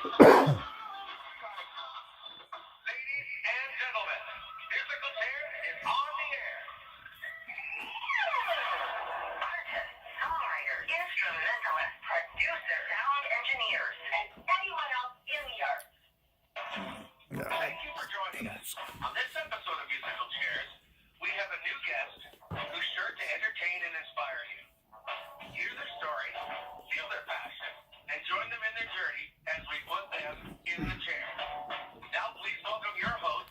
Ladies and gentlemen, Musical Chairs is on the air. Artists, songwriters, instrumentalists, producers, sound engineers, and anyone else in the arts. Thank you for joining us. On this episode of Musical Chairs, we have a new guest who's sure to entertain and inspire you. Hear their story, feel their passion, and join them in their journey as we put them in the chair. Now please welcome your hosts,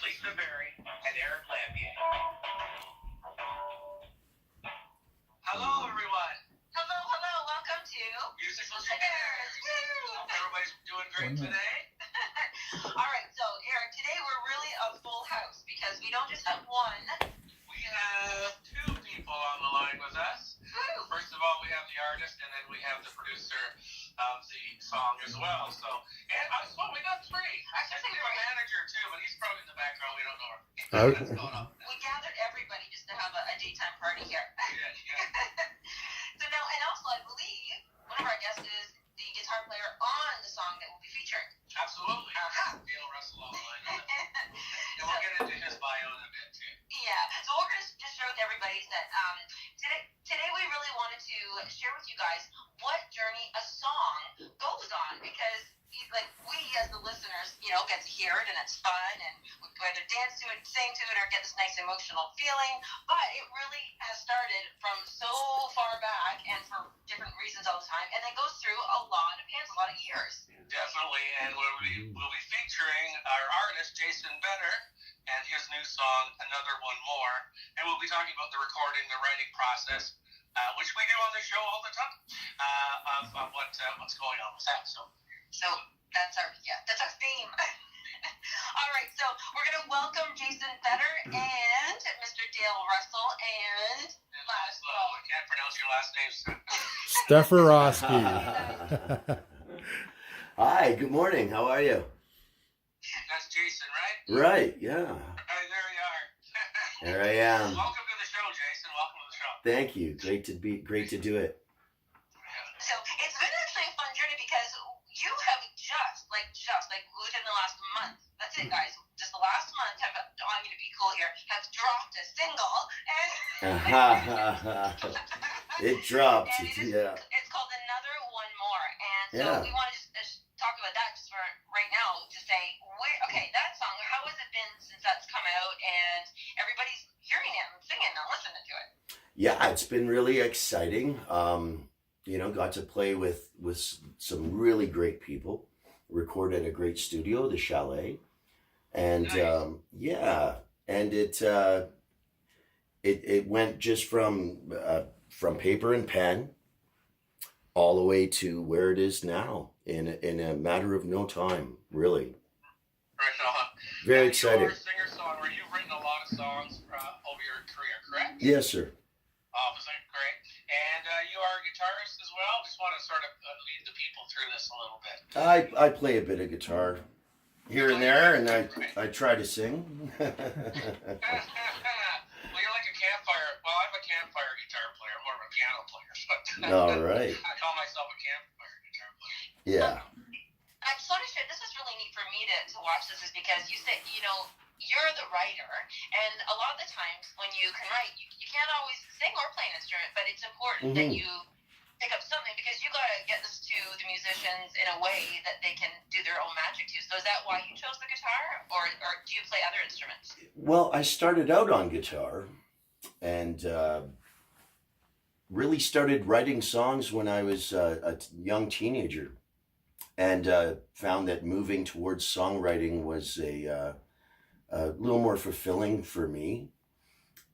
Lisa Berry and Eric Lambier. Hello, everyone. Hello, welcome to Musical Chairs. Everybody's doing great today? All right, so Eric, today we're really a full house because we don't just have one. We have two people on the line with us. Woo! First of all, we have the artist, and then we have the producer of the song as well. So, and I suppose we got three. Actually, we have a manager too, but he's probably in the background. We don't know what's going on. We gathered everybody just to have a daytime party here. Yeah. So now, and also I believe one of our guests is the guitar player on the song that we'll be featuring. Absolutely. Uh-huh. Dale Russell on the line. And we'll get into his bio in a bit too. Yeah, so we're going to just share with everybody that today we really wanted to share with you guys what journey a song goes on, because like we as the listeners, get to hear it and it's fun and we either dance to it, sing to it, or get this nice emotional feeling. But it really has started from so far back and for different reasons all the time, and it goes through a lot of hands, a lot of years. Definitely, and we'll be featuring our artist Jason Better and his new song Another One More, and we'll be talking about the recording, the writing process, which we do on the show all the time, of what's going on with that. So that's our theme. All right, so we're going to welcome Jason Better and Mr. Dale Russell and Laszlo. I can't pronounce your last name, sir. Stefarowski. Hi, good morning. How are you? That's Jason, right? Right, yeah. Hey, there you are. There I am. Welcome to the show, Jason. Welcome to the show. Thank you. Great to do it. So it's been actually a fun journey because you have just within the last month, that's it guys, just the last month, I'm going to be cool here, have dropped a single, and It dropped. and Yeah. it's called Another One More, and so Yeah. we want to just talk about that just for right now, to say, that song, how has it been since that's come out and everybody's hearing it and singing and listening to it? Yeah, it's been really exciting. Got to play with some really great people, record at a great studio, the Chalet. And Nice. and it went just from paper and pen all the way to where it is now in a matter of no time, really. Right on. Very Now, excited. You're a singer-songwriter. You've written a lot of songs over your career, correct? Yes, sir. Obviously, great. And you are a guitarist as well. Just want to sort of lead the people through this a little bit. I play a bit of guitar here and there, and I try to sing. Well, you're like a campfire. Well, I'm a campfire guitar player, more of a piano player. But All right. I call myself a campfire guitar player. Yeah. I just want to share, this is really neat for me to watch this, is because you said, you're the writer, and a lot of the times when you can write, you can't always sing or play an instrument, but it's important that you pick up something, because you got to get this to the musicians in a way that they can do their own magic to. So is that why you chose the guitar, or do you play other instruments? Well, I started out on guitar and really started writing songs when I was a young teenager, and found that moving towards songwriting was a little more fulfilling for me.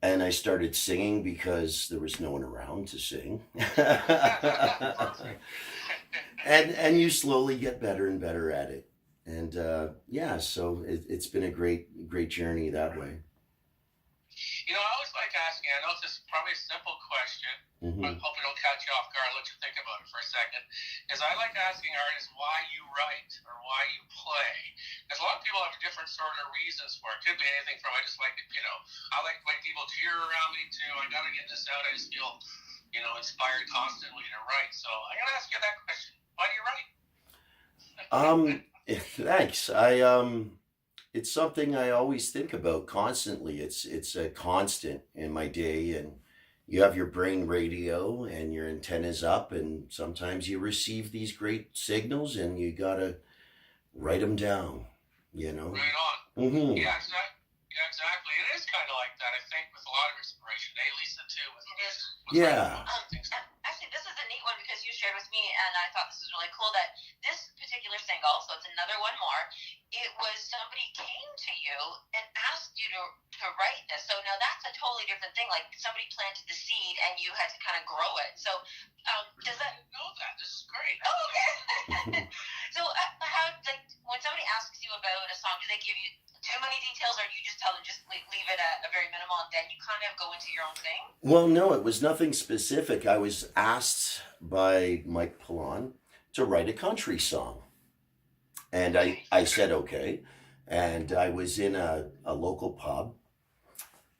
And I started singing because there was no one around to sing. and you slowly get better and better at it. And so it's been a great journey that way. I always like asking, I know this is probably a simple question, but hope it don't catch you off guard. I'll let you think about it for a second. Is I like asking artists why you write or why you play. Because a lot of people have different sort of reasons for it. Could be anything from I just like it, I like when people cheer around me too. I gotta get this out. I just feel, inspired constantly to write. So I gotta ask you that question. Why do you write? Thanks. It's something I always think about constantly. It's a constant in my day, and you have your brain radio and your antennas up, and sometimes you receive these great signals, and you gotta write them down. You know. Right on. Mm-hmm. Yeah, exactly. Yeah, exactly. It is kind of like that, I think, with a lot of inspiration. Hey, Lisa, too. It is. Yeah. Actually, this is a neat one because you shared with me, and I thought this was really cool that this particular single, so it's another one more, it was somebody came to you and asked you to write this. So now that's a totally different thing. Like somebody planted the seed and you had to kind of grow it. So does that? I didn't know that. This is great. Oh, okay. So how, like, when somebody asks you about a song, do they give you too many details, or do you just tell them just leave it at a very minimal, and then you kind of go into your own thing? Well, no, it was nothing specific. I was asked by Mike Pallon to write a country song. And I said, okay. And I was in a local pub,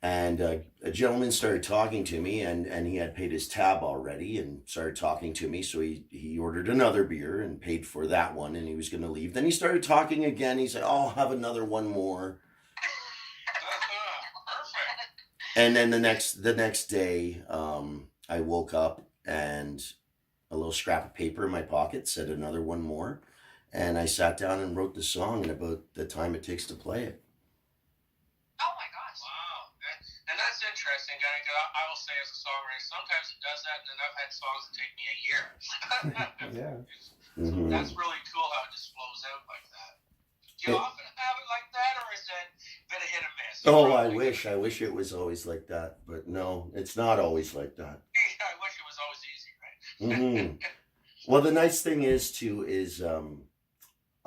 and a gentleman started talking to me, and he had paid his tab already and started talking to me. So he ordered another beer and paid for that one, and he was going to leave. Then he started talking again. He said, oh, I'll have another one more. Perfect. And then the next day, I woke up and a little scrap of paper in my pocket said another one more. And I sat down and wrote the song in about the time it takes to play it. Oh my gosh. Wow. And that's interesting. I will say as a songwriter, sometimes it does that, and then I've had songs that take me a year. Yeah. Mhm. That's really cool how it just flows out like that. Do you often have it like that, or is it a bit of hit and miss? Oh, I wish it was always like that, but no, it's not always like that. I wish it was always easy, right? Hmm. Well, the nice thing is too is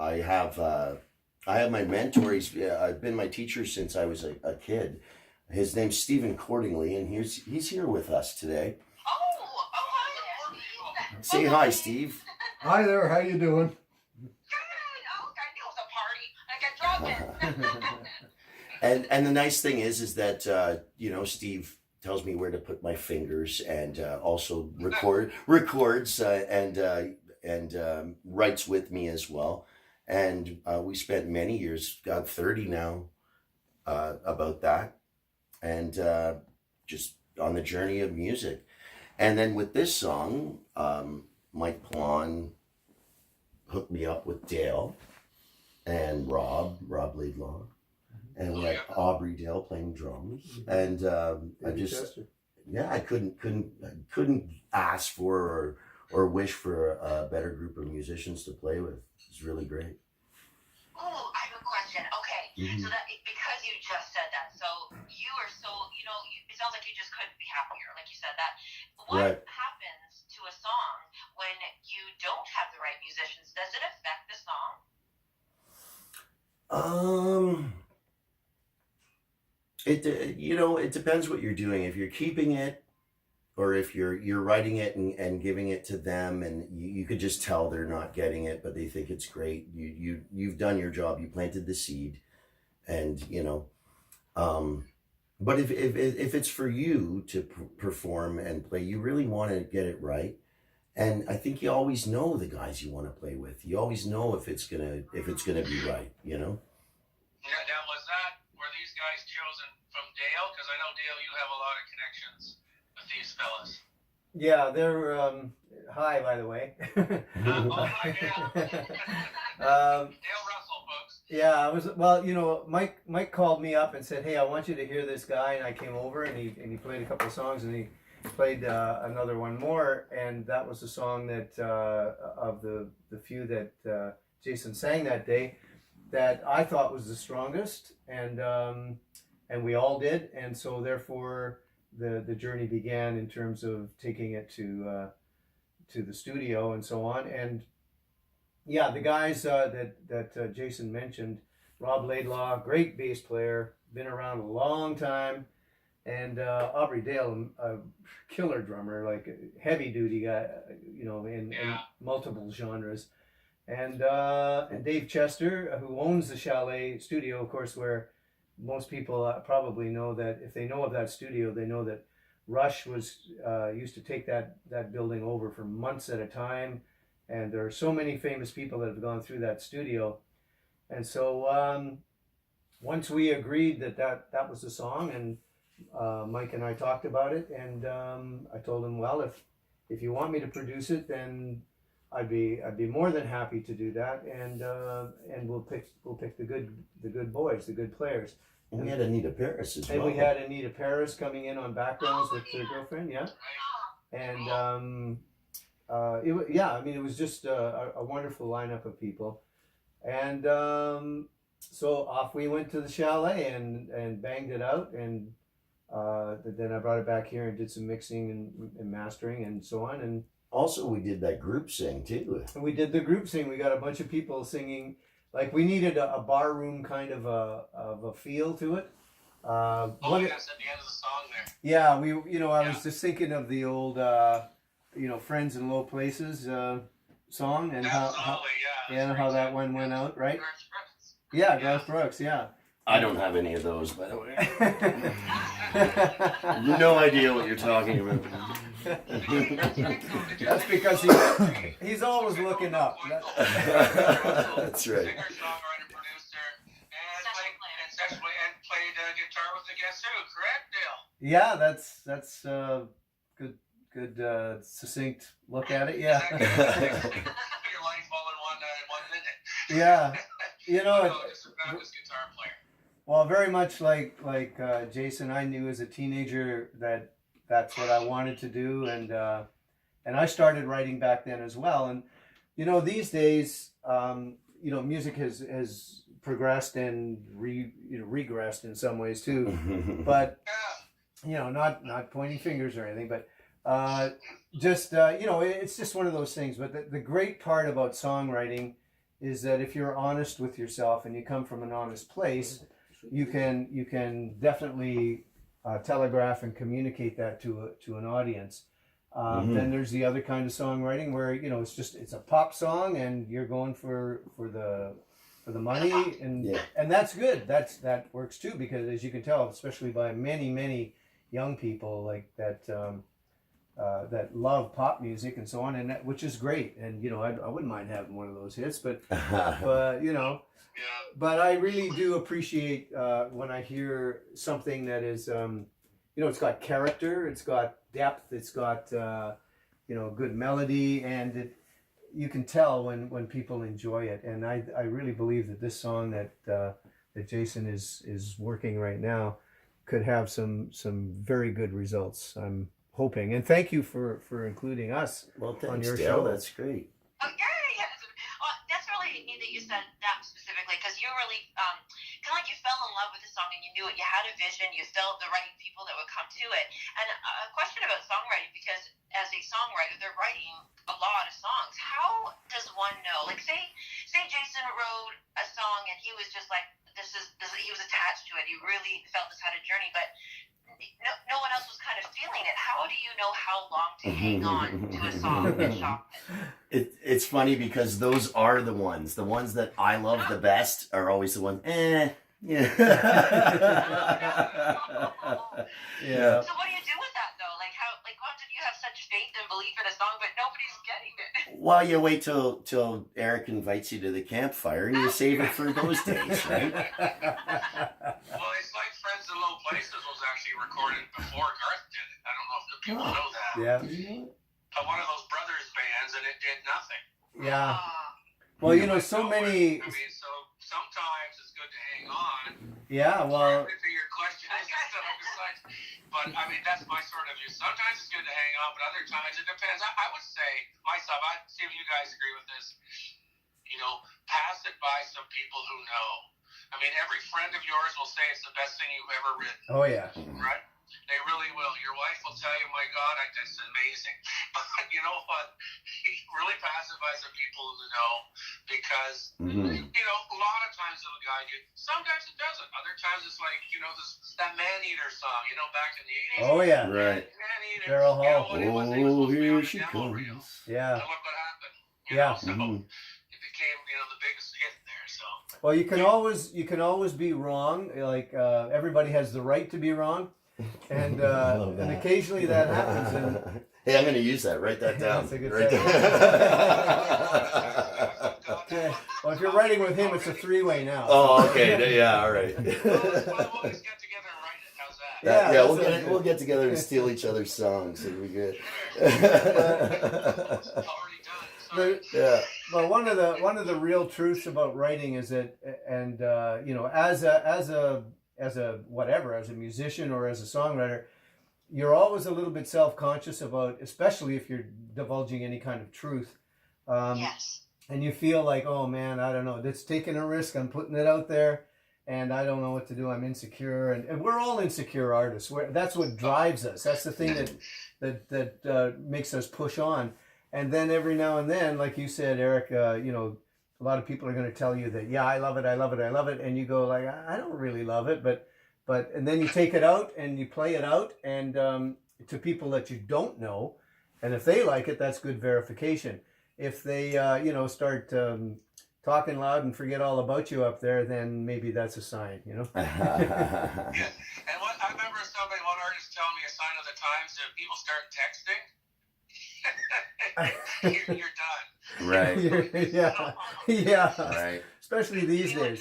I have my mentor. I've been my teacher since I was a kid. His name's Stephen Cordingley, and he's here with us today. Oh, hi, Steve. Say hi, Steve. Hi there, how you doing? Good. Oh, I knew it was a party. I got dropped in. And the nice thing is that Steve tells me where to put my fingers, and also records and writes with me as well. And we spent many years, 30 now, about that, and just on the journey of music. And then with this song, Mike Pallon hooked me up with Dale and Rob Laidlaw, and we had Aubrey Dale playing drums, and I couldn't ask for or wish for a better group of musicians to play with. It's really great. Oh, I have a question. Okay, Mhm. so that because you just said that, so you are so it sounds like you just couldn't be happier, like you said that. What Right. happens to a song when you don't have the right musicians? Does it affect the song? It depends what you're doing. If you're keeping it, or if you're writing it and giving it to them, and you could just tell they're not getting it, but they think it's great. You've done your job. You planted the seed, and But if it's for you to perform and play, you really want to get it right. And I think you always know the guys you want to play with. You always know if it's gonna be right. Yeah. Now, were these guys chosen from Dale? Because I know Dale, you have a lot of connections with these fellas. Yeah, they're hi, by the way. Oh, hi, Dale. Dale Russell, folks. Yeah, I was Mike called me up and said, "Hey, I want you to hear this guy," and I came over and he played a couple of songs, and he played another one more, and that was the song that of the few that Jason sang that day that I thought was the strongest, and we all did, and so therefore the journey began in terms of taking it to the studio and so on. And yeah, the guys that Jason mentioned, Rob Laidlaw, great bass player, been around a long time, and Aubrey Dale, a killer drummer, like a heavy duty guy, in multiple genres. And Dave Chester, who owns the Chalet Studio, of course, where most people probably know that if they know of that studio, they know that Rush was used to take that building over for months at a time, and there are so many famous people that have gone through that studio. And so once we agreed that was the song, and Mike and I talked about it, and I told him, well, if you want me to produce it, then I'd be more than happy to do that, and we'll pick the good boys, the good players. And we had Anita Paris as well. And we had Anita Paris coming in on backgrounds with her girlfriend, yeah. And it was just a wonderful lineup of people, and so off we went to the chalet and banged it out, and then I brought it back here and did some mixing and mastering and so on, and Also, we did that group sing too. we did the group sing. We got a bunch of people singing. Like, we needed a bar room kind of a feel to it. Oh, yes, at the end of the song there. Yeah, I was just thinking of the old, Friends in Low Places song, and how that one went out, right? Garth Brooks. Yeah, Garth Brooks, yeah. I don't have any of those, by the way. No idea what you're talking about. That's because he's always looking up. That's right. Singer, songwriter, producer, and played guitar with the Guess Who, correct, Dale? Yeah, that's good succinct look at it. Yeah. Your life all in one minute. Yeah. Just a fabulous guitar player. Well, very much like Jason, I knew as a teenager that's what I wanted to do, and I started writing back then as well. And these days, music has progressed and regressed in some ways too. But not pointing fingers or anything, but it's just one of those things. But the great part about songwriting is that if you're honest with yourself and you come from an honest place, you can definitely telegraph and communicate that to an audience. Then there's the other kind of songwriting where it's a pop song and you're going for the money, and that's good. That works too, because as you can tell, especially by many young people like that that love pop music and so on, and which is great. And I wouldn't mind having one of those hits, but but I really do appreciate when I hear something that is it's got character, it's got depth, it's got good melody, and you can tell when people enjoy it. And I really believe that this song that Jason is working right now could have some very good results. I'm hoping, and thank you for including us. Well, thanks, on your Dale. show. That's great. Oh, yeah. Well, that's really neat that you said that specifically, because you really kind of like you fell in love with the song and you knew it. You had a vision. You felt the right people that would come to it. And a question about songwriting, because as a songwriter, they're writing a lot of songs. How does one know? Like, say Jason wrote a song and he was just like, this. He was attached to it. He really felt this had a journey, but no one else was kind of feeling it. How do you know how long to hang on to a song and shop it? It's funny because those are the ones that I love the best are always the ones. Yeah. Yeah. So what do you do with that though? Like how did you have such faith and belief in a song, but nobody's getting it? Well, you wait till Eric invites you to the campfire and you save it for those days, right? Well, it's like Friends in Low Places was actually recorded before Garth did it. I don't know if the people know that. Yeah. One of those brothers bands, and it did nothing. Yeah. Well, so many. I mean, so sometimes it's good to hang on. Yeah. Well. To your question, but I mean that's my sort of view. Sometimes it's good to hang on, but other times it depends. I would say myself. I'd see if you guys agree with this. Pass it by some people who know. I mean, every friend of yours will say it's the best thing you've ever written. Oh yeah. Right? They really will. Your wife will tell you, my God, that's amazing. But you know what? Really pass it by some people who know, because, a lot of times it'll guide you. Sometimes it doesn't. Other times it's like, that Man-Eater song, back in the 80s. Oh yeah. Right. Man-Eater. Daryl Hall. It was supposed to be on Here a she demo reel. comes. Yeah. And look what happened. Yeah. So it became, the biggest hit there, so. Well, you can always be wrong. Like everybody has the right to be wrong, and occasionally that happens. And hey, I'm going to use that. Write that down. That's a good right thing. there. if you're writing with him, it's a three-way now. Oh, okay. Yeah, all right. We'll always get together and write it. How's that? Yeah, Yeah, that's we'll get together and steal each other's songs. It'll be good. It's already done. Sorry. Yeah. Well, one of the real truths about writing is that, and you know, as a whatever, as a musician or as a songwriter, you're always a little bit self-conscious about, especially if you're divulging any kind of truth. Yes. And you feel like, oh man, I don't know, that's taking a risk. I'm putting it out there, and I don't know what to do. I'm insecure, and we're all insecure artists. That's what drives us. That's the thing that makes us push on. And then every now and then, like you said, Eric, you know, a lot of people are going to tell you that, yeah, I love it, I love it, I love it, and you go like, I don't really love it, but and then you take it out and you play it out, and to people that you don't know, and if they like it, that's good verification. If they, you know, start talking loud and forget all about you up there, then maybe that's a sign, you know. Yeah. And I remember one artist telling me a sign of the times that people start texting. You're done. Right. yeah, Right. especially these days.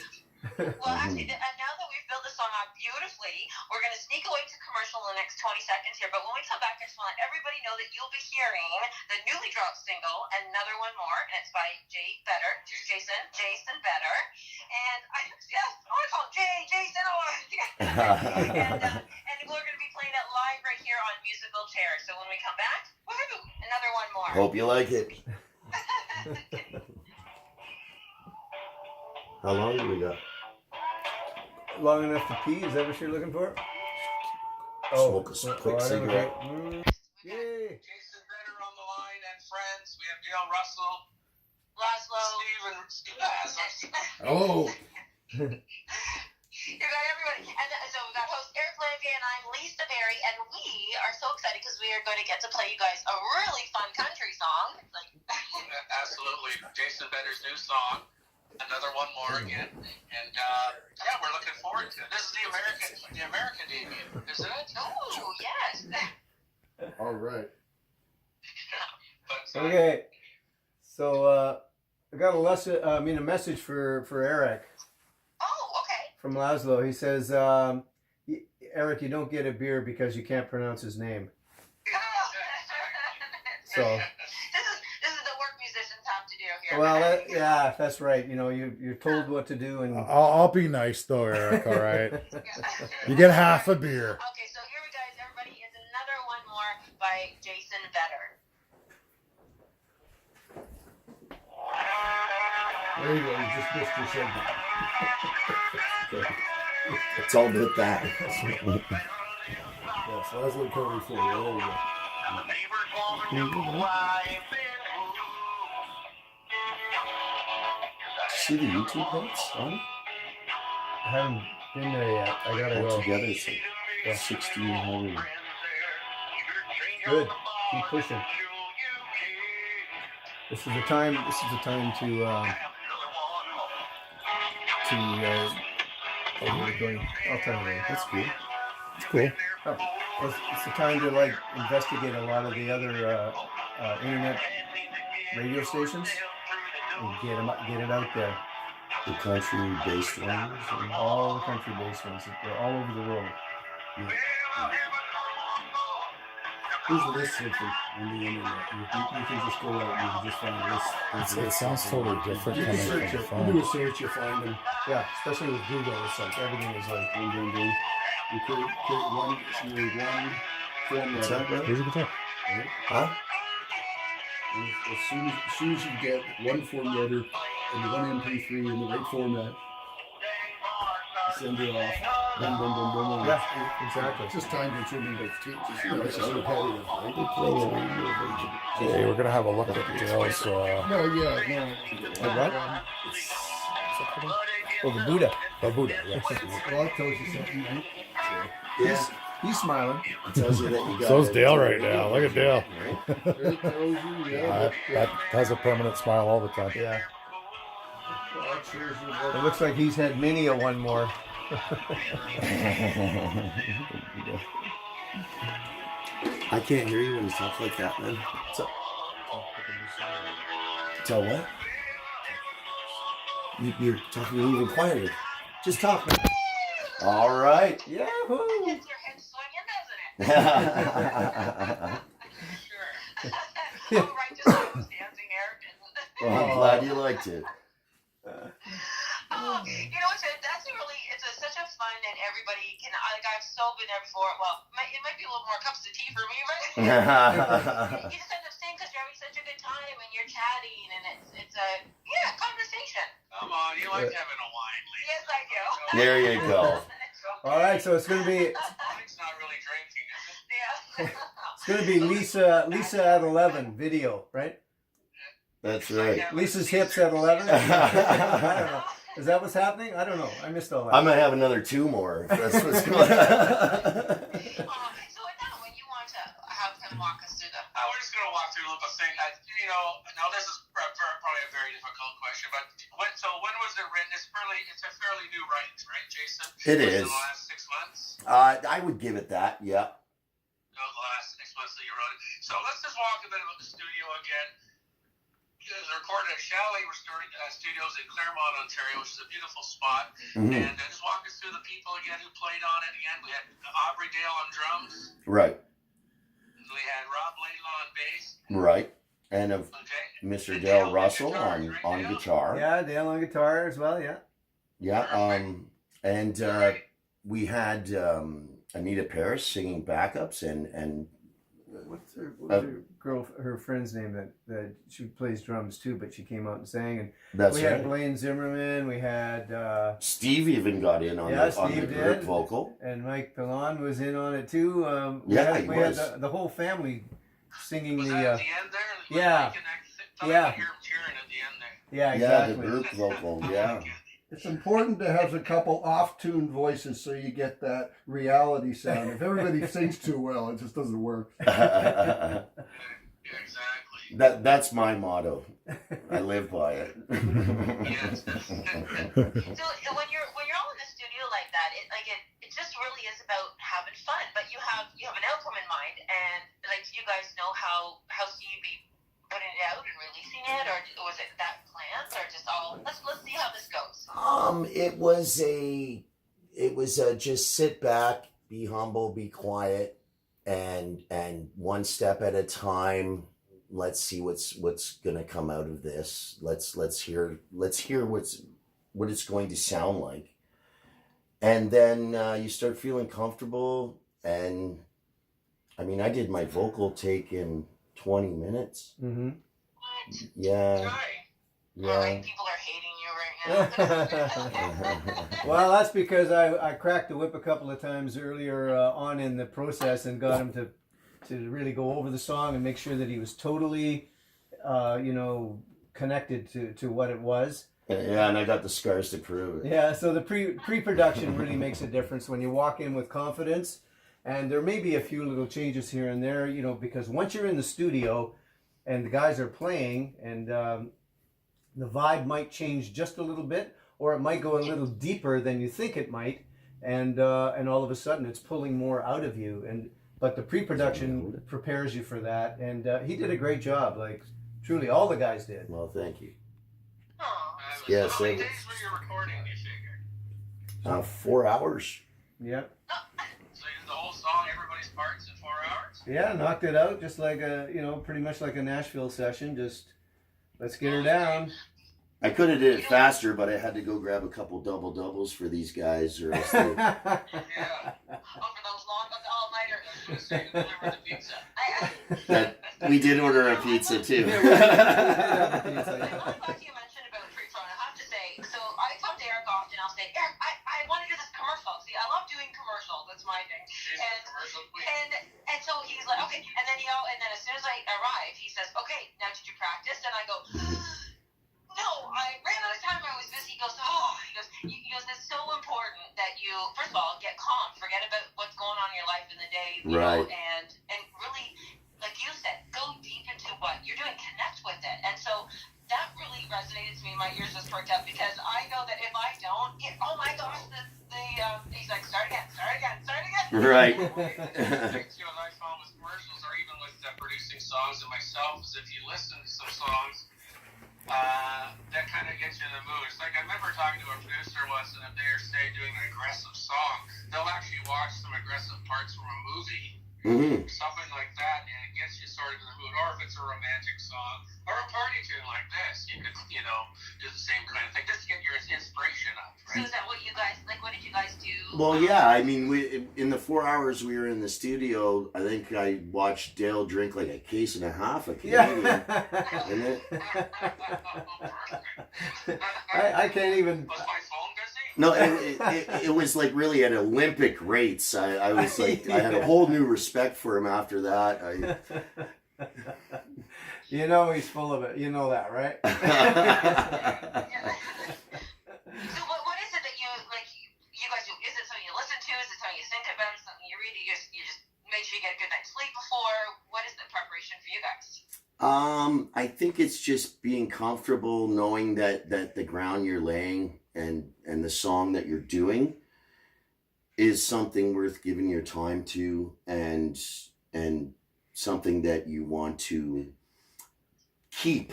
Well, actually, and now that we've built this song out beautifully, we're going to sneak away to commercial in the next 20 seconds here. But when we come back, I just want to let everybody know that you'll be hearing the newly dropped single, Another One More, and it's by Jason Better. And I want to call him Jason. And we're going to be playing it live right here on Musical Chairs. So when we come back, woohoo, Another One More. Hope you like it. How long do we got? Long enough to pee? Is that what you're looking for? Smoke a quick I don't cigarette. know. Yay! Jason Better on the line and friends. We have Dale Russell, Laszlo. Steve. Oh, You got everybody. And so we got host Eric Lange and I'm Lisa Berry, and we are so excited because we are going to get to play you guys a really fun country song. Absolutely. Jason Better's new song, Another One More again. And yeah, we're looking forward to it. This is the American debut, isn't it? Oh, yes. all right. But, Okay, so I got a message for Eric Oh, okay. from Laszlo. He says, Eric, you don't get a beer because you can't pronounce his name. So, This is the work musicians have to do here. well, yeah, that's right. You know, you're told what to do, and I'll be nice though, Eric. All right, you get half a beer. Okay, so here we guys, everybody, is Another One More by Jason Better. There you go. You just missed your segment. It's all about that. Yes, Laszlo Cody for you. There you go. Neighbors want to know why I've See the YouTube hits on I haven't been there yet. I gotta go. together. It's like 1,600. Good. Keep pushing. This is the time. This is the time to. Oh, we're going. I'll tell you later. That's cool. It's cool. Oh, it's the time to like investigate a lot of the other internet radio stations and get it out there. The country-based ones. And All the country-based ones. They're all over the world. There's lists of them on the internet. You can just go out and you can just find lists. It sounds totally different You can coming search from it. the You do a phone. search, you find them. Yeah, especially with Google, it's like everything is like Boom, boom, boom. You create one, you need one form What's that, brother? Here's your guitar. Huh? As soon as you get one form letter and the one MP3 in the right format, send it off. Boom, boom, boom, boom, boom. yeah, exactly. It's just time consuming, but it's just repetitive. Hey, we're gonna have a look at Dale's. No, yeah, no. The what? Oh, the Buddha. The Buddha. Yes. Well, that tells you something, right? Yeah. He's smiling. It tells you that you got So's it. Dale right now. Look at Dale. It tells you, yeah. That has a permanent smile all the time. Yeah. Well, that shows you what- It looks like he's had many a one more. I can't hear you when you talk like that, man. Tell what? You're talking even quieter. Just talk, man. All right. Yahoo! Gets your head swinging, doesn't it? Sure. Oh, right, just like I was dancing, Eric. Well, I'm glad you liked it. Oh, you know, it's such a fun, and everybody can, like, I've so been there before. Well, it might be a little more cups of tea for me, but you just end up staying because you're having such a good time and you're chatting, and it's a conversation. Come on, you like having a wine, Lisa. Yes, I do. There you go. All right, so it's gonna be Mike's not really drinking, is it? Yeah. it's gonna be Lisa at 11 video, right? That's right. Lisa's hips at 11. I don't know. Is that what's happening? I don't know. I missed all that. I'm gonna have another 2 more. If that's what's going on. So with that, when you want to have him walk us through the. We're just going to walk through a little thing. Now this is probably a very difficult question, but when was it written? It's a fairly new write, right, Jason? It Was is. in the last 6 months? I would give it that. Yeah. No, the last 6 months that you wrote it. So let's just walk a bit about the studio again. It was recorded at Chalet Studios in Claremont, Ontario, which is a beautiful spot. Mhm. And just walk us through the people again who played on it again. We had Aubrey Dale on drums. Right. We had Rob Laidlaw on bass. Right. And of Okay. Mr. And Dale Dale Russell guitar, on right, Dale? guitar. Yeah, Dale on guitar as well. Yeah. Yeah. And we had Anita Paris singing backups and What's her girl? Her friend's name that she plays drums too, but she came out and sang. And that's we had right. Blaine Zimmerman. We had Steve even got in on Yeah, the Steve group did. vocal. and Mike Pillon was in on it too. He we was. had the whole family singing Was the. that at the end there? yeah. I can Yeah. hear him cheering at the end there. Yeah, Yeah, exactly. the group vocal. Yeah. It's important to have a couple off-tuned voices so you get that reality sound. If everybody sings too well, it just doesn't work. Yeah, exactly. That's my motto. I live by it. Yes. So when you're all in the studio like that, it just really is about having fun. But you have an outcome in mind, and like, do you guys know how Steve be putting it out and releasing it, or was it that planned, or just all let's see how this goes? It was a just sit back, be humble, be quiet, and one step at a time. Let's see what's gonna come out of this. Let's hear what it's going to sound like, and then you start feeling comfortable. And I mean, I did my vocal take in 20 minutes. Mm-hmm. What? Yeah, All yeah. right, people are hating you right now. Well, that's because I cracked the whip a couple of times earlier on in the process and got him to really go over the song and make sure that he was totally, connected to what it was. Yeah, and I got the scars to prove it. Yeah, so the pre-production really makes a difference when you walk in with confidence. And there may be a few little changes here and there, because once you're in the studio and the guys are playing, and the vibe might change just a little bit, or it might go a little deeper than you think it might, and all of a sudden it's pulling more out of you. But the pre-production prepares you for that, and he did a great job. Like, truly, all the guys did. Well, thank you. Aw. Yes, How many it days was. were you recording, do you figure? 4 hours. Yeah, So you did the whole song, everybody's parts in 4 hours? yeah, knocked it out just like pretty much like a Nashville session. Just let's get her down. I could have did it faster, but I had to go grab a couple doubles for these guys, or else they, Yeah. Oh, for those long all-nighters. I was going to say, you delivered the pizza. that we did order a pizza too. I thought you mentioned about pre-prod. I have to say, so I come to Eric often. I'll say, Eric, I want to do this commercial. See, I love doing commercials. That's my thing. She's a commercial queen. And so he's like, okay. And then and then as soon as I arrive, he says, okay, now did you practice? And I go, no, I ran out of time. I was busy. He goes, it's so important that you, first of all, get calm, forget about what's going on in your life in the day, you Right. know, and really, like you said, go deep into what you're doing, connect with it. And so that really resonated to me. My ears just perked up, because I know that if I don't, oh my gosh, he's like, start again. Right. Things I found with commercials, or even with producing songs and myself, is if you listen to some songs that kind of get gets you in the mood. It's like I remember talking to a producer once, and if they're say doing an aggressive song, they'll actually watch some aggressive parts from a movie, something like that, and it gets you sort of in the mood. Or if it's a romantic song or a party tune like this, you could do the same kind of thing just to get your inspiration up. So Right? is that what you guys like? What did you guys do? Well, yeah. I mean, in the 4 hours we were in the studio, I think I watched Dale drink like a case and a half of Canadian. Yeah. And it, I can't even. Was my phone busy? no, it was like really at Olympic rates. I was like, I had a whole new respect for him after that. You know he's full of it. You know that, right? So what is it that you like? You guys do? Is it something you listen to? Is it something you think about? Something you read? You just make sure you get a good night's sleep before. What is the preparation for you guys? I think it's just being comfortable knowing that the ground you're laying and the song that you're doing is something worth giving your time to and something that you want to keep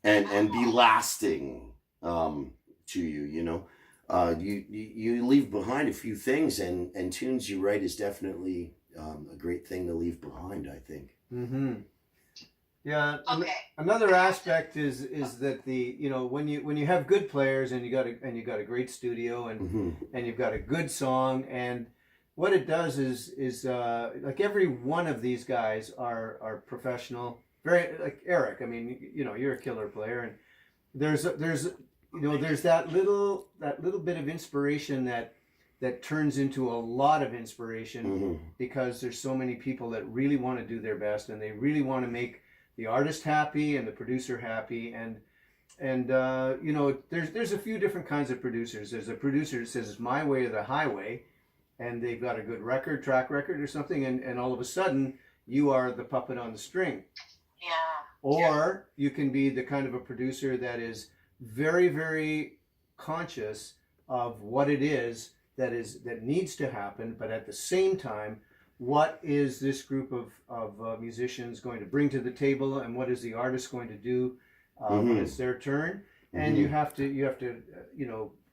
and be lasting to you. You leave behind a few things, and tunes you write is definitely a great thing to leave behind, I think. Mm-hmm. Yeah. Okay. Another aspect is that when you have good players and you got a great studio and you've got a good song, and what it does is like every one of these guys are professional. Very like Eric. I mean, you're a killer player, and there's that little bit of inspiration that turns into a lot of inspiration because there's so many people that really want to do their best and they really want to make the artist happy and the producer happy, and there's a few different kinds of producers. There's a producer that says it's my way or the highway, and they've got a good track record or something, and all of a sudden you are the puppet on the string. Yeah. Or you can be the kind of a producer that is very, very conscious of what it is that needs to happen, but at the same time, what is this group of musicians going to bring to the table, and what is the artist going to do when it's their turn? And you have to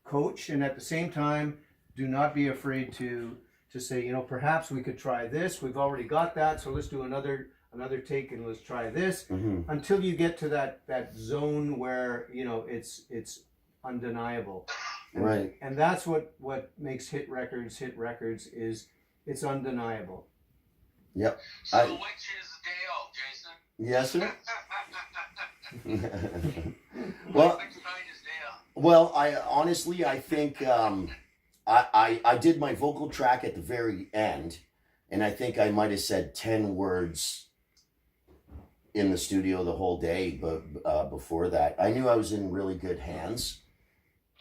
coach, and at the same time, do not be afraid to say, perhaps we could try this. We've already got that, so let's do another take and let's try this until you get to that zone where it's undeniable. Right. And that's what makes hit records is it's undeniable. Yep. So which is Dale, Jason? Yes, sir. Well, which kind is Dale? Well, I think I did my vocal track at the very end, and I think I might have said 10 words in the studio the whole day, but before that, I knew I was in really good hands.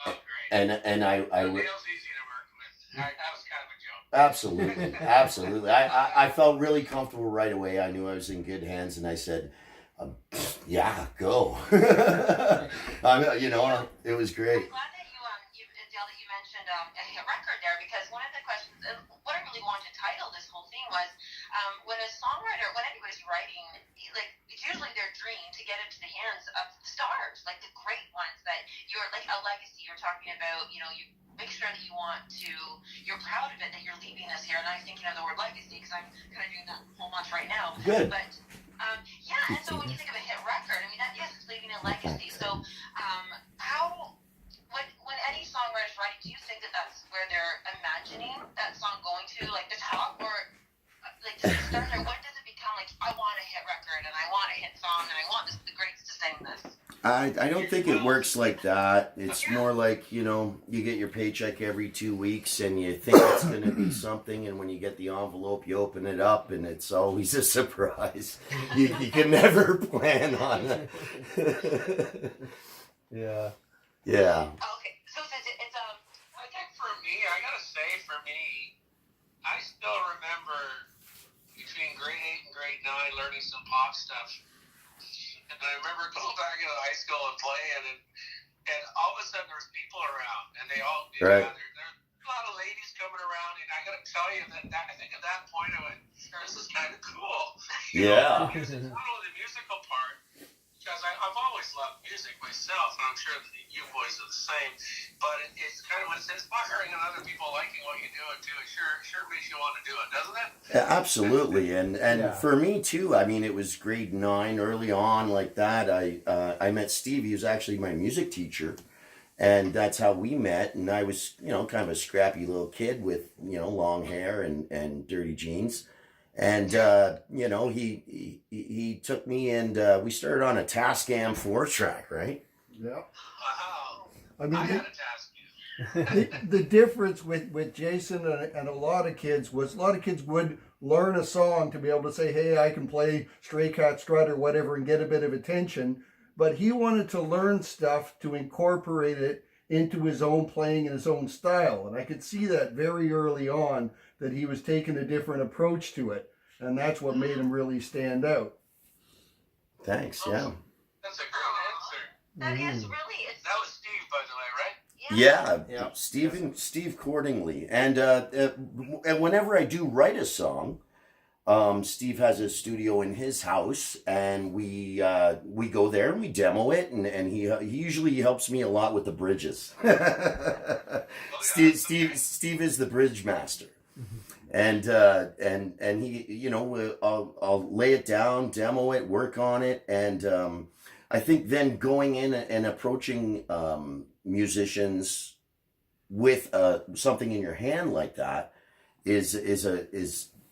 Oh, great. And I Dale's easy to work with. That was kind of a joke. absolutely. I felt really comfortable right away. I knew I was in good hands, and I said, "Yeah, go." It was great. I'm glad that Dale, that you mentioned a hit record there, because one of the questions, and what I really wanted to title this whole thing was, when a songwriter, when anybody's writing, like it's usually their dream to get into the hands of the stars, like the great ones that you're like a legacy. You're talking about, you make sure that you're proud of it, that you're leaving this here. And I'm thinking of the word legacy because I'm kind of doing that whole much right now. Good. But yeah, and so when you think of a hit record, I mean, that yes, it's leaving a legacy. So when any songwriter's writing, do you think that that's where they're imagining that song going to, like the top, or like does it start there? When does it become like, I want a hit record and I want a hit song and I want the greats to sing this? I don't think it works like that. It's more like, you get your paycheck every 2 weeks and you think it's going to be something, and when you get the envelope, you open it up and it's always a surprise. You can never plan on it. Yeah. Yeah. Okay, so it's I think for me, I gotta say, I still remember between grade 8 and grade 9 learning some pop stuff. And I remember going back into high school and playing, and all of a sudden there was people around, and they all Right. there's a lot of ladies coming around, and I gotta tell you that I think at that point I went, this is kind of cool. Yeah. Not only the musical part, because I've always loved music myself, and I'm sure that you boys are the same. But it's kind of, it's inspiring, and other people liking what you do too. It sure makes you want to do it, doesn't it? Yeah, absolutely, and Yeah. for me too. I mean, it was grade 9, early on, like that. I met Steve. He was actually my music teacher, and that's how we met. And I was, kind of a scrappy little kid with, long hair and dirty jeans, and he took me, and we started on a Tascam 4-track, right? Yeah. Wow. I I mean, had to ask you. the difference with Jason and a lot of kids was a lot of kids would learn a song to be able to say, hey, I can play Stray Cat Strut or whatever and get a bit of attention. But he wanted to learn stuff to incorporate it into his own playing and his own style. And I could see that very early on, that he was taking a different approach to it. And that's what made him really stand out. Thanks. Yeah. That's a great answer. That is really, it's, That was Steve, by the way, right? Yeah, Yeah. Steve Cordingly, and whenever I do write a song, Steve has a studio in his house, and we go there and we demo it, and he usually helps me a lot with the bridges. Steve is the bridge master, and he, I'll lay it down, demo it, work on it, and I think then going in and approaching musicians with something in your hand like that is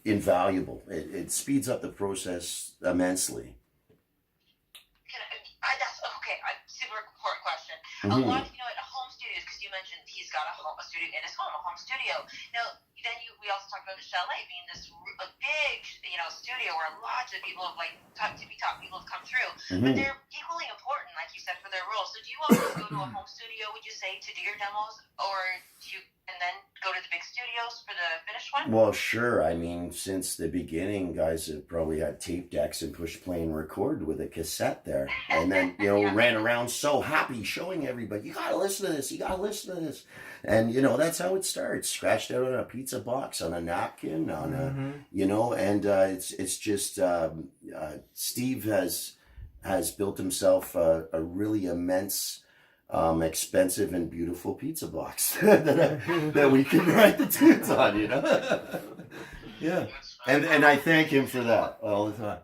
invaluable. It speeds up the process immensely. that's okay. Super important question. A Mhm. lot of, at home studios, because you mentioned he's got a studio in his home, a home studio. Now, then we also talked about the Chalet being this a big, studio where lots of people have top people have come through. But Mhm. they're equally important, like you said, for their roles. So do you always go to a home studio, would you say, to do your demos, or do you and then go to the big studios for the finished one? Well, sure. I mean, since the beginning, guys have probably had tape decks and push play and record with a cassette there, and then Yeah. ran around so happy, showing everybody, you gotta listen to this, you gotta listen to this, and that's how it starts. Scratched out on a pizza box, on a napkin, on a and it's just Steve has built himself a really immense. Expensive and beautiful pizza box that we can write the tunes on, Yeah, That's and I thank him for that all the time.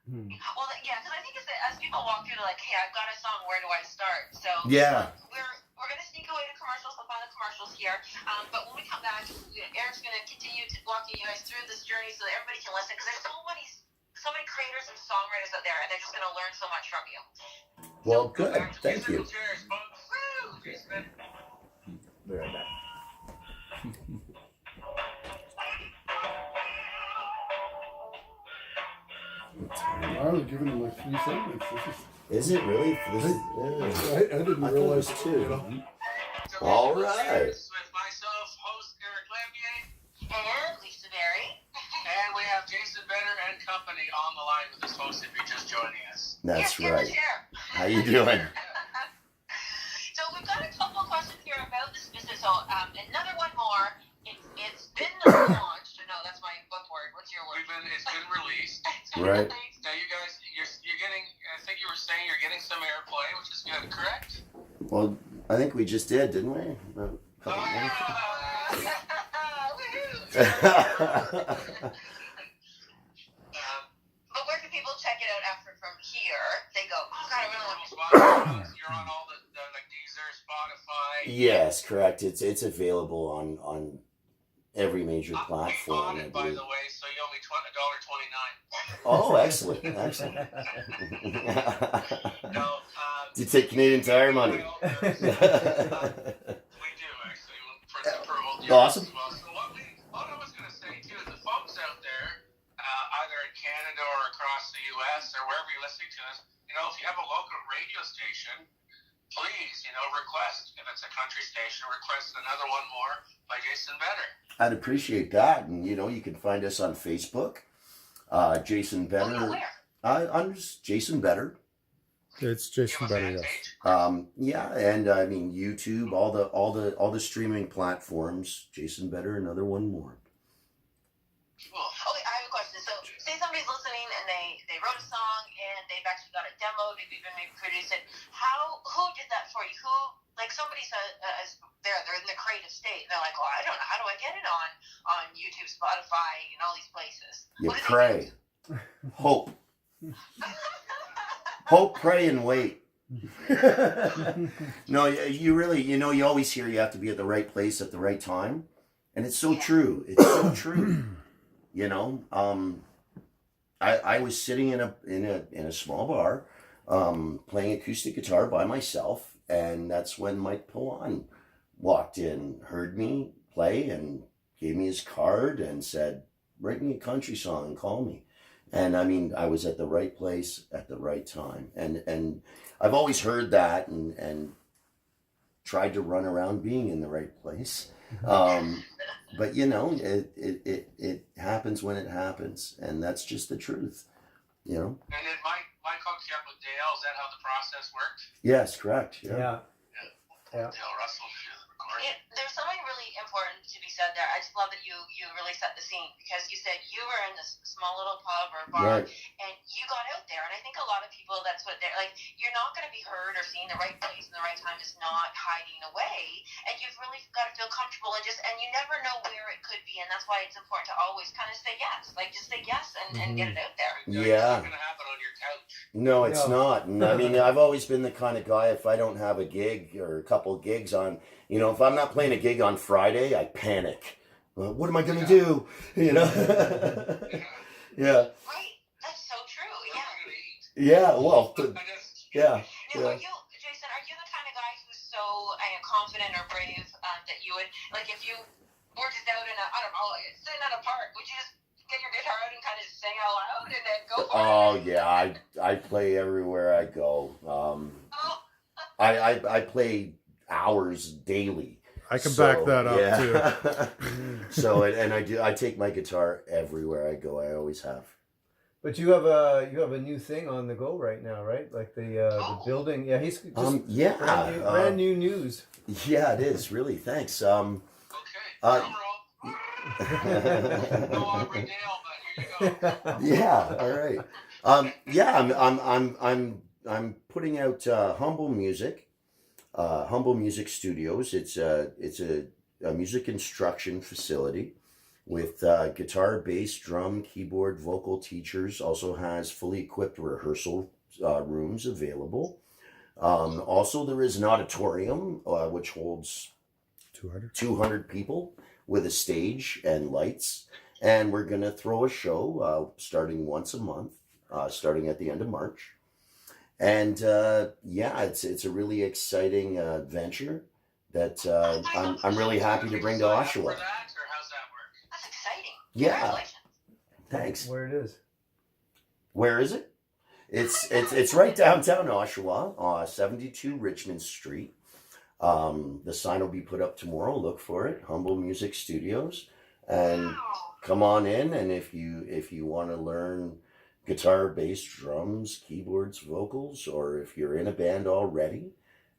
Well, yeah, because I think it's as people walk through, they're like, hey, I've got a song, where do I start? So Yeah. we're going to sneak away to commercials. We'll find the commercials here. But when we come back, Eric's going to continue to walking you guys through this journey so that everybody can listen, because there's so many creators and songwriters out there, and they're just going to learn so much from you. Well, Go good. back to Thank you. musical chairs, folks. Woo! Jason. Be right back. I was giving him like 3 segments. Is it really? This is, I didn't I thought it realize was 2. So All musical right. chairs with myself, host Eric Lambier, And Lisa Berry. and we have Jason Benner and company on the line with us, folks, if you're just joining us. That's Yes, right. Chair. How you doing? So we've got a couple of questions here about this business. So another one more. It's been launched. No, that's my book word. What's your word? It's been released. It's been Right. released. Now, you guys, you're getting. I think you were saying you're getting some airplay, which is good, correct? Well, I think we just did, didn't we? About a couple of minutes. Woohoo! But where can people check it out after from here? They go, oh God, I really want to. You're on all the like Deezer, Spotify. Yes, correct. It's available on every major I'm platform. on I it, by believe. the way, so you owe me $1.29. Oh, excellent, excellent. No, Do you take Canadian Tire money? we do actually for its approval. Awesome. As well. So what I was going to say too is the folks out there, either in Canada or across the U.S. or wherever you're listening to us, if you have a local radio station, please, request, if it's a country station, request another one more by Jason Benner. I'd appreciate that, and you can find us on Facebook, Jason Better. Where? I'm just Jason Better. It's Do you Jason have a Better, fan yes. page? Yeah, and I mean YouTube, all the streaming platforms. Jason Better, another one more. Cool. Okay, I have a question. So, say somebody's listening and they wrote a song and they've actually got it demoed. We've even maybe produced it. Who did that for you? Who, like somebody said, they're in the creative state. They're like, well, I don't know. How do I get it on YouTube, Spotify, and all these places? You What do they pray. Hope. Hope, pray, and wait. No, you really, you always hear you have to be at the right place at the right time. And it's so true. It's so true. I was sitting in a small bar, playing acoustic guitar by myself, and that's when Mike Pilon walked in, heard me play, and gave me his card and said, "Write me a country song and call me." And I mean, I was at the right place at the right time, and I've always heard that and tried to run around being in the right place. But it happens when it happens, and that's just the truth, And then Mike hooked you up with Dale. Is that how the process worked? Yes, correct. Yeah. Yeah. Dale Russell did the recording. There's something really important to be said there. I just love that you really set the scene, because you said you were in this small little pub or bar, Right. and you got out there. And I think a lot of people, that's what they're like. You're not going to be heard or seen. The right place and the right time is not hiding away, and you've really got to feel comfortable and you never know where it could be, and that's why it's important to always kind of say yes, like just say yes and get it out there. It's not going to happen on your couch. No, it's No. not. And I mean, I've always been the kind of guy, if I don't have a gig or a couple gigs on, if I'm not playing a gig on Friday, I panic. What am I going to do? Yeah. Right, that's so true. What am Yeah. I going to eat? Yeah, well, yeah. Now, Jason, are you the kind of guy who's so confident or brave that you would, like, if you were just out in sitting at a park, would you just get your guitar out and kind of sing out loud and then go for it? Oh, yeah, I play everywhere I go. I play hours daily. I can back that up too. too. So, and I take my guitar everywhere I go. I always have. But you have a new thing on the go right now, right? Like the building. Yeah, he's just Yeah. brand new news. Yeah, it is really. Thanks. Okay. Uh, Drum roll. No Aubrey Dale, but here you go. Yeah. All right. Yeah. I'm putting out Humble Music, Humble Music Studios. It's a music instruction facility with guitar, bass, drum, keyboard, vocal teachers. Also has fully equipped rehearsal rooms available. Also, there is an auditorium which holds 200 people with a stage and lights. And we're going to throw a show starting once a month, starting at the end of March. And it's a really exciting venture that I'm really happy to bring to Oshawa. For that, or how's that work? That's exciting. Yeah. Congratulations. Thanks. Where it is? Where is it? It's right downtown Oshawa, 72 Richmond Street. The sign will be put up tomorrow. Look for it. Humble Music Studios, and Wow. come on in. And if you want to learn guitar, bass, drums, keyboards, vocals, or if you're in a band already,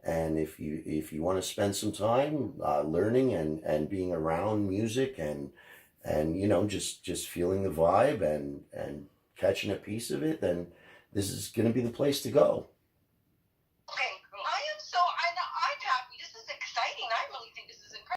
and if you want to spend some time learning and being around music and just feeling the vibe and catching a piece of it, then this is going to be the place to go.